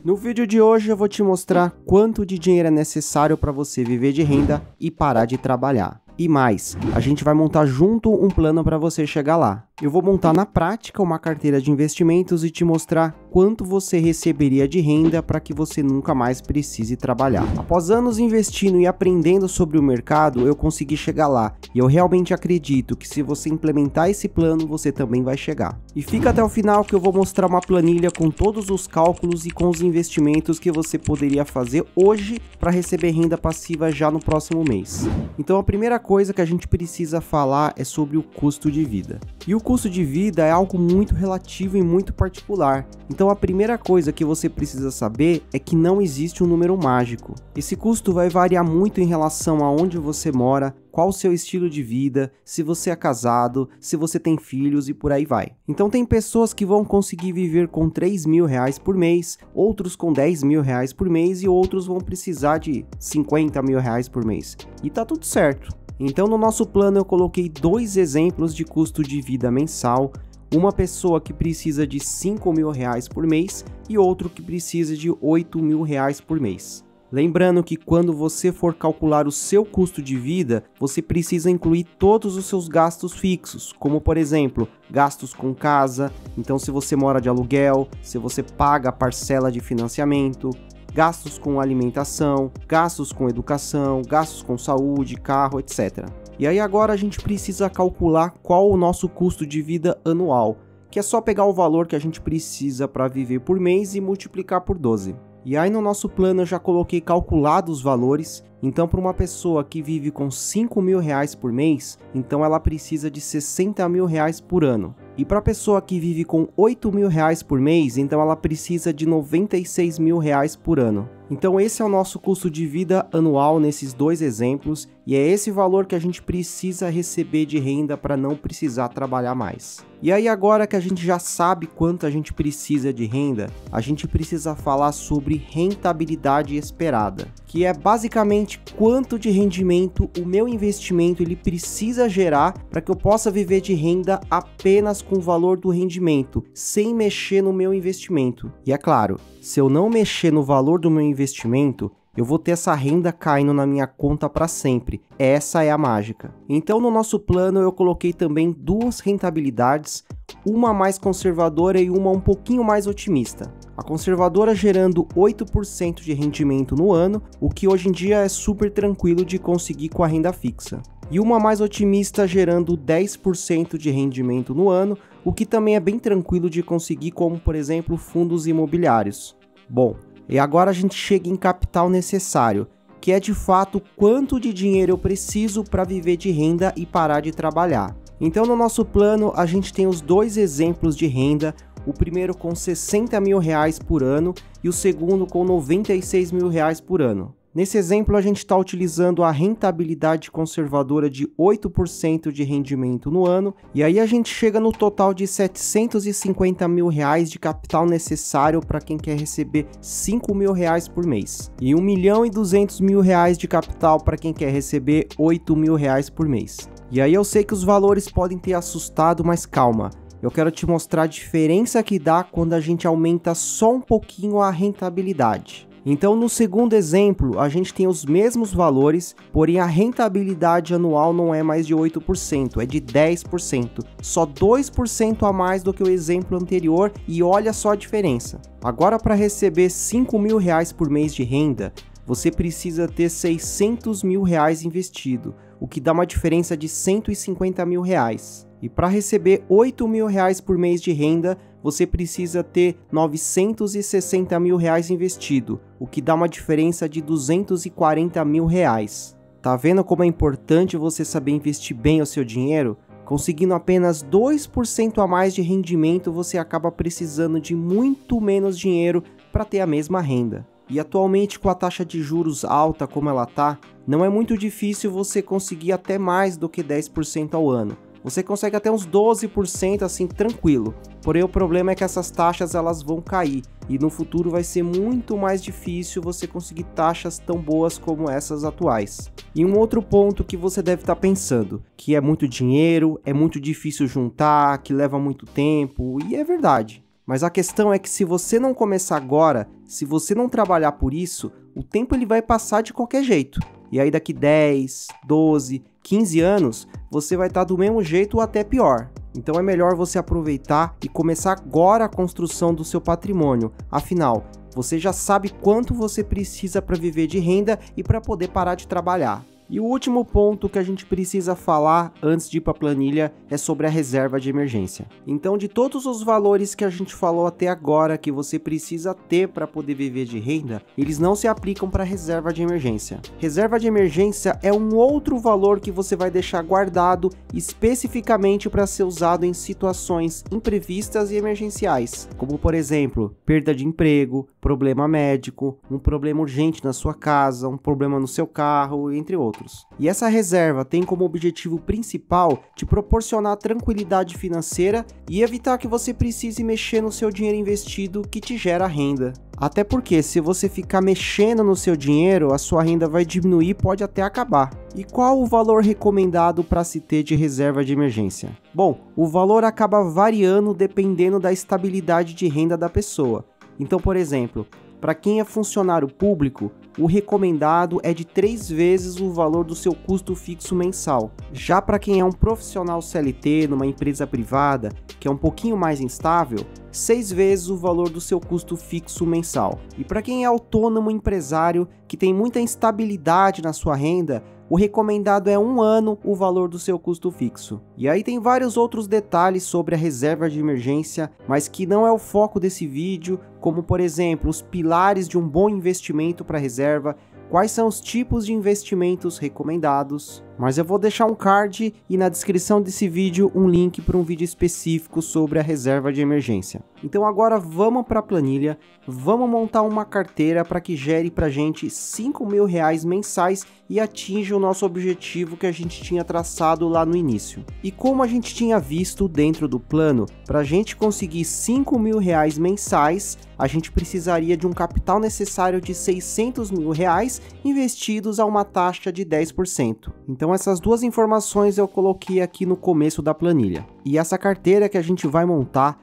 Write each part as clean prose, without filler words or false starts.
No vídeo de hoje eu vou te mostrar quanto de dinheiro é necessário para você viver de renda e parar de trabalhar. E mais, a gente vai montar junto um plano para você chegar lá. Eu vou montar na prática uma carteira de investimentos e te mostrar quanto você receberia de renda para que você nunca mais precise trabalhar. Após anos investindo e aprendendo sobre o mercado, eu consegui chegar lá. E eu realmente acredito que se você implementar esse plano, você também vai chegar. E fica até o final que eu vou mostrar uma planilha com todos os cálculos e com os investimentos que você poderia fazer hoje para receber renda passiva já no próximo mês. Então a primeira coisa que a gente precisa falar é sobre o custo de vida. E o custo de vida é algo muito relativo e muito particular. Então a primeira coisa que você precisa saber é que não existe um número mágico. Esse custo vai variar muito em relação a onde você mora, qual o seu estilo de vida, se você é casado, se você tem filhos e por aí vai. Então tem pessoas que vão conseguir viver com R$3.000 por mês, outros com R$10.000 por mês e outros vão precisar de R$50.000 por mês. E tá tudo certo. Então no nosso plano eu coloquei dois exemplos de custo de vida mensal, uma pessoa que precisa de R$5.000 por mês e outro que precisa de R$8.000 por mês. Lembrando que quando você for calcular o seu custo de vida, você precisa incluir todos os seus gastos fixos, como por exemplo, gastos com casa, então se você mora de aluguel, se você paga a parcela de financiamento, gastos com alimentação, gastos com educação, gastos com saúde, carro, etc. E aí agora a gente precisa calcular qual o nosso custo de vida anual, que é só pegar o valor que a gente precisa para viver por mês e multiplicar por 12. E aí no nosso plano eu já coloquei calculados os valores, então para uma pessoa que vive com R$5.000 por mês, então ela precisa de R$60.000 por ano. E para a pessoa que vive com R$8.000 por mês, então ela precisa de R$96.000 por ano. Então esse é o nosso custo de vida anual nesses dois exemplos, e é esse valor que a gente precisa receber de renda para não precisar trabalhar mais. E aí agora que a gente já sabe quanto a gente precisa de renda, a gente precisa falar sobre rentabilidade esperada, que é basicamente quanto de rendimento o meu investimento ele precisa gerar para que eu possa viver de renda apenas com o valor do rendimento, sem mexer no meu investimento. E é claro, se eu não mexer no valor do meu investimento, eu vou ter essa renda caindo na minha conta para sempre. Essa é a mágica. Então no nosso plano eu coloquei também duas rentabilidades, uma mais conservadora e uma um pouquinho mais otimista. A conservadora gerando 8% de rendimento no ano, o que hoje em dia é super tranquilo de conseguir com a renda fixa. E uma mais otimista gerando 10% de rendimento no ano, o que também é bem tranquilo de conseguir, como por exemplo fundos imobiliários. Bom, e agora a gente chega em capital necessário, que é de fato quanto de dinheiro eu preciso para viver de renda e parar de trabalhar. Então no nosso plano a gente tem os dois exemplos de renda, o primeiro com R$60.000 por ano e o segundo com R$96.000 por ano. Nesse exemplo, a gente está utilizando a rentabilidade conservadora de 8% de rendimento no ano, e aí a gente chega no total de R$750.000 de capital necessário para quem quer receber R$5.000 por mês, e R$1.200.000 de capital para quem quer receber R$8.000 por mês. E aí eu sei que os valores podem ter assustado, mas calma. Eu quero te mostrar a diferença que dá quando a gente aumenta só um pouquinho a rentabilidade. Então, no segundo exemplo, a gente tem os mesmos valores, porém a rentabilidade anual não é mais de 8%, é de 10%. Só 2% a mais do que o exemplo anterior e olha só a diferença. Agora, para receber R$5.000 por mês de renda, você precisa ter R$600.000 investido, o que dá uma diferença de R$150.000. E para receber R$8.000 por mês de renda, você precisa ter R$960.000 investido, o que dá uma diferença de R$240.000. Tá vendo como é importante você saber investir bem o seu dinheiro? Conseguindo apenas 2% a mais de rendimento, você acaba precisando de muito menos dinheiro para ter a mesma renda. E atualmente, com a taxa de juros alta como ela tá, não é muito difícil você conseguir até mais do que 10% ao ano. Você consegue até uns 12% assim tranquilo, porém o problema é que essas taxas elas vão cair e no futuro vai ser muito mais difícil você conseguir taxas tão boas como essas atuais. E um outro ponto que você deve estar pensando, que é muito dinheiro, é muito difícil juntar, que leva muito tempo, e é verdade. Mas a questão é que se você não começar agora, se você não trabalhar por isso, o tempo ele vai passar de qualquer jeito. E aí daqui 10, 12, 15 anos, você vai estar do mesmo jeito ou até pior. Então é melhor você aproveitar e começar agora a construção do seu patrimônio. Afinal, você já sabe quanto você precisa para viver de renda e para poder parar de trabalhar. E o último ponto que a gente precisa falar antes de ir para a planilha é sobre a reserva de emergência. Então, de todos os valores que a gente falou até agora que você precisa ter para poder viver de renda, eles não se aplicam para a reserva de emergência. Reserva de emergência é um outro valor que você vai deixar guardado especificamente para ser usado em situações imprevistas e emergenciais, como por exemplo, perda de emprego, problema médico, um problema urgente na sua casa, um problema no seu carro, entre outros. E essa reserva tem como objetivo principal te proporcionar tranquilidade financeira e evitar que você precise mexer no seu dinheiro investido que te gera renda. Até porque se você ficar mexendo no seu dinheiro, a sua renda vai diminuir e pode até acabar. E qual o valor recomendado para se ter de reserva de emergência? Bom, o valor acaba variando dependendo da estabilidade de renda da pessoa. Então, por exemplo, para quem é funcionário público, o recomendado é de 3 vezes o valor do seu custo fixo mensal. Já para quem é um profissional CLT numa empresa privada, que é um pouquinho mais instável, 6 vezes o valor do seu custo fixo mensal. E para quem é autônomo empresário, que tem muita instabilidade na sua renda, o recomendado é 1 ano o valor do seu custo fixo. E aí tem vários outros detalhes sobre a reserva de emergência, mas que não é o foco desse vídeo, como por exemplo, os pilares de um bom investimento para reserva, quais são os tipos de investimentos recomendados. Mas eu vou deixar um card e na descrição desse vídeo um link para um vídeo específico sobre a reserva de emergência. Então agora vamos para a planilha, vamos montar uma carteira para que gere para a gente R$5.000 mensais e atinja o nosso objetivo que a gente tinha traçado lá no início. E como a gente tinha visto dentro do plano, para a gente conseguir R$5.000 mensais, a gente precisaria de um capital necessário de R$600.000 investidos a uma taxa de 10%. Então essas duas informações eu coloquei aqui no começo da planilha. E essa carteira que a gente vai montar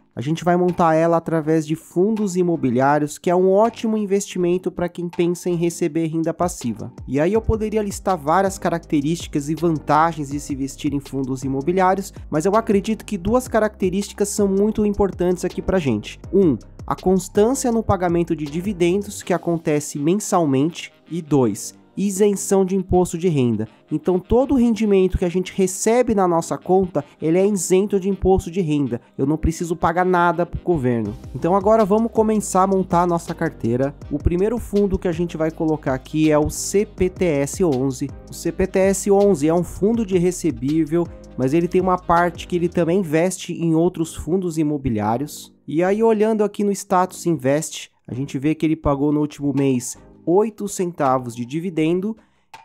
ela através de fundos imobiliários, que é um ótimo investimento para quem pensa em receber renda passiva. E aí eu poderia listar várias características e vantagens de se investir em fundos imobiliários, mas eu acredito que 2 características são muito importantes aqui para gente. A constância no pagamento de dividendos, que acontece mensalmente, e 2, isenção de imposto de renda. Então todo o rendimento que a gente recebe na nossa conta, ele é isento de imposto de renda. Eu não preciso pagar nada para o governo. Então agora vamos começar a montar a nossa carteira. O primeiro fundo que a gente vai colocar aqui é o CPTS11. O CPTS11 é um fundo de recebível, mas ele tem uma parte que ele também investe em outros fundos imobiliários. E aí olhando aqui no status invest, a gente vê que ele pagou no último mês 8 centavos de dividendo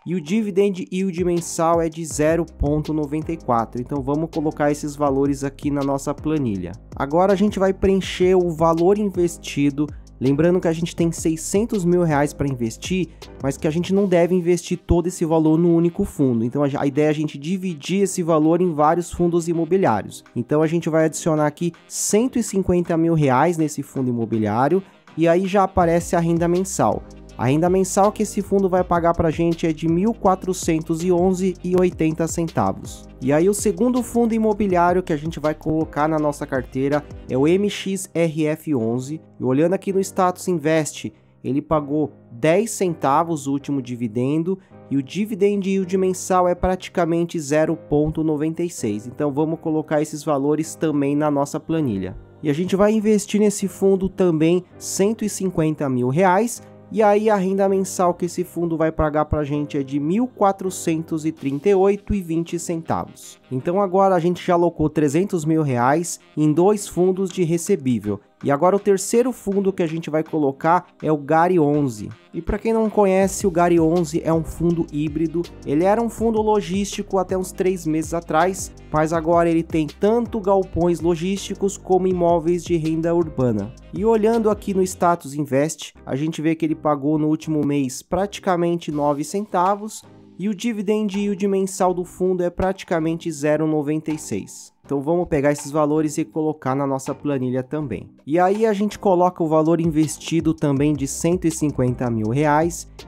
e o dividend yield mensal é de 0,94. Então vamos colocar esses valores aqui na nossa planilha. Agora a gente vai preencher o valor investido, lembrando que a gente tem R$600.000 para investir, mas que a gente não deve investir todo esse valor no único fundo. Então a ideia é a gente dividir esse valor em vários fundos imobiliários. Então a gente vai adicionar aqui R$150.000 nesse fundo imobiliário e aí já aparece a renda mensal. A renda mensal que esse fundo vai pagar para a gente é de R$ 1.411,80. E aí o segundo fundo imobiliário que a gente vai colocar na nossa carteira é o MXRF11. E olhando aqui no status invest, ele pagou 10 centavos o último dividendo e o dividend yield mensal é praticamente 0,96. Então vamos colocar esses valores também na nossa planilha. E a gente vai investir nesse fundo também R$150.000. E aí a renda mensal que esse fundo vai pagar para a gente é de R$ 1.438,20. Então agora a gente já alocou R$300.000 em 2 fundos de recebível. E agora o terceiro fundo que a gente vai colocar é o GARI 11. E para quem não conhece, o GARI 11 é um fundo híbrido. Ele era um fundo logístico até uns 3 meses atrás, mas agora ele tem tanto galpões logísticos como imóveis de renda urbana. E olhando aqui no status invest, a gente vê que ele pagou no último mês praticamente 9 centavos e o dividend yield mensal do fundo é praticamente 0,96. Então vamos pegar esses valores e colocar na nossa planilha também. E aí a gente coloca o valor investido também de R$150 mil,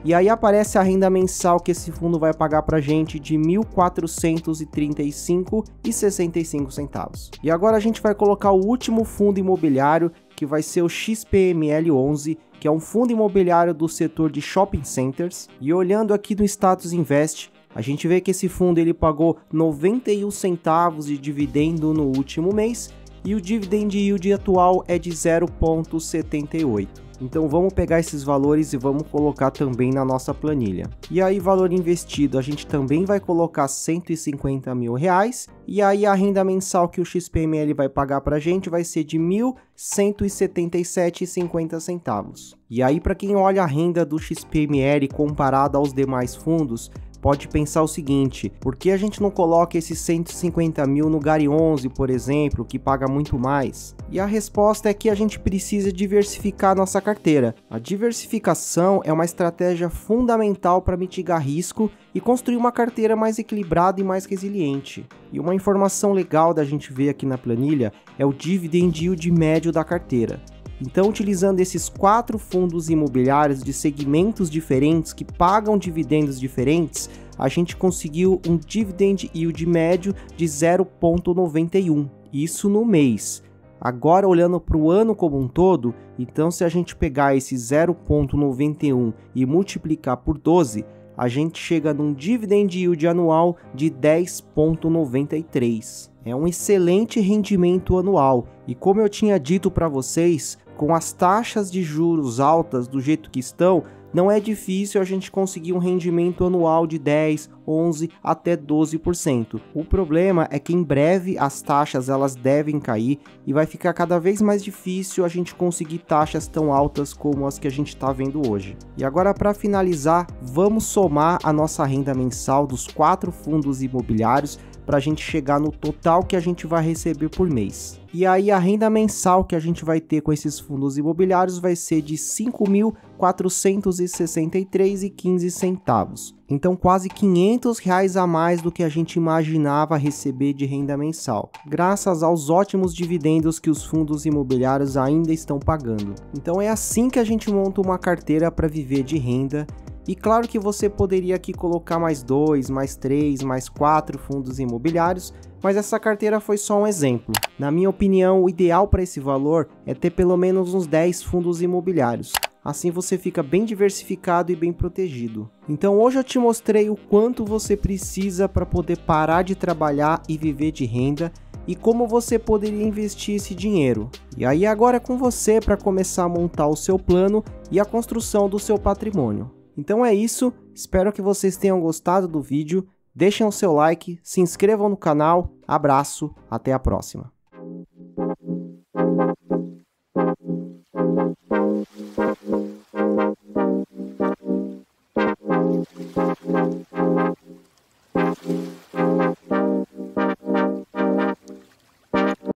e aí aparece a renda mensal que esse fundo vai pagar para a gente de R$ 1.435,65. E agora a gente vai colocar o último fundo imobiliário, que vai ser o XPML11, que é um fundo imobiliário do setor de shopping centers. E olhando aqui no Status Invest, a gente vê que esse fundo ele pagou 91 centavos de dividendo no último mês e o dividend yield atual é de 0,78. Então vamos pegar esses valores e vamos colocar também na nossa planilha. E aí valor investido a gente também vai colocar R$150 mil, e aí a renda mensal que o XPML vai pagar para a gente vai ser de R$ 1.177,50. E aí para quem olha a renda do XPML comparada aos demais fundos, pode pensar o seguinte: por que a gente não coloca esses 150 mil no GARI 11, por exemplo, que paga muito mais? E a resposta é que a gente precisa diversificar nossa carteira. A diversificação é uma estratégia fundamental para mitigar risco e construir uma carteira mais equilibrada e mais resiliente. E uma informação legal da gente ver aqui na planilha é o dividend yield médio da carteira. Então, utilizando esses 4 fundos imobiliários de segmentos diferentes que pagam dividendos diferentes, a gente conseguiu um dividend yield médio de 0,91, isso no mês. Agora, olhando para o ano como um todo, então se a gente pegar esse 0,91 e multiplicar por 12, a gente chega num dividend yield anual de 10,93. É um excelente rendimento anual, e como eu tinha dito para vocês, com as taxas de juros altas do jeito que estão, não é difícil a gente conseguir um rendimento anual de 10, 11 até 12%. O problema é que em breve as taxas elas devem cair e vai ficar cada vez mais difícil a gente conseguir taxas tão altas como as que a gente está vendo hoje. E agora, para finalizar, vamos somar a nossa renda mensal dos 4 fundos imobiliários para a gente chegar no total que a gente vai receber por mês. E aí a renda mensal que a gente vai ter com esses fundos imobiliários vai ser de R$ 5.463,15. Então quase R$ 500 a mais do que a gente imaginava receber de renda mensal, graças aos ótimos dividendos que os fundos imobiliários ainda estão pagando. Então é assim que a gente monta uma carteira para viver de renda. E claro que você poderia aqui colocar mais 2, mais 3, mais 4 fundos imobiliários, mas essa carteira foi só um exemplo. Na minha opinião, o ideal para esse valor é ter pelo menos uns 10 fundos imobiliários. Assim você fica bem diversificado e bem protegido. Então hoje eu te mostrei o quanto você precisa para poder parar de trabalhar e viver de renda, e como você poderia investir esse dinheiro. E aí agora é com você para começar a montar o seu plano e a construção do seu patrimônio. Então é isso, espero que vocês tenham gostado do vídeo, deixem o seu like, se inscrevam no canal, abraço, até a próxima.